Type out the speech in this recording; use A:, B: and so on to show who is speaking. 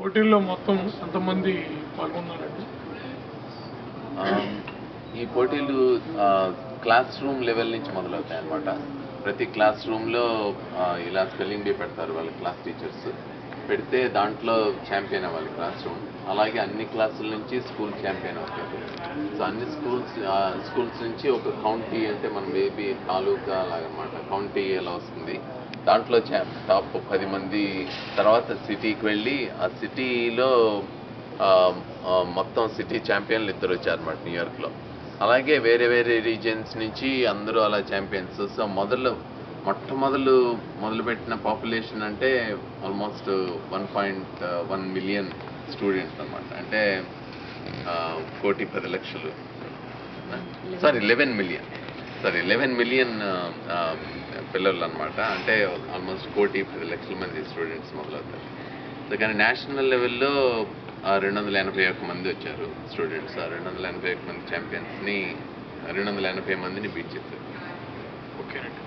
A: పోటీల్లో మొత్తం ఎంతమంది పాల్గొన్నారండి?
B: ఈ పోటీలు క్లాస్ రూమ్ లెవెల్ నుంచి మొదలవుతాయి అన్నమాట. ప్రతి క్లాస్ రూమ్లో ఇలా స్పెల్లింగ్ బీ పెడతారు వాళ్ళ క్లాస్ టీచర్స్. పెడితే దాంట్లో ఛాంపియన్ అవ్వాలి క్లాస్ రూమ్. అలాగే అన్ని క్లాసుల నుంచి స్కూల్ ఛాంపియన్ అవుతారు. సో అన్ని స్కూల్స్ నుంచి ఒక కౌంటీ, అంటే మన మేబీ తాలూకా లాగనమాట, కౌంటీ ఎలా వస్తుంది, దాంట్లో టాప్ 10 మంది. తర్వాత సిటీకి వెళ్ళి ఆ సిటీలో మొత్తం సిటీ ఛాంపియన్లు 2 వచ్చారన్నమాట న్యూయార్క్లో. అలాగే వేరే వేరే రీజియన్స్ నుంచి అందరూ అలా ఛాంపియన్స్. సో మొదలుపెట్టిన పాపులేషన్ అంటే ఆల్మోస్ట్ 1.1 మిలియన్ స్టూడెంట్స్ అనమాట. అంటే 1,10,00,000, సారీ 11 మిలియన్ పిల్లలు అనమాట. అంటే ఆల్మోస్ట్ 1,10,00,000 మంది స్టూడెంట్స్ మొదలవుతారు. సో కానీ నేషనల్ లెవెల్లో 281 మంది వచ్చారు స్టూడెంట్స్. 281 మంది ఛాంపియన్స్ని 280 మందిని బీట్ చేశారు.
A: ఓకేనండి.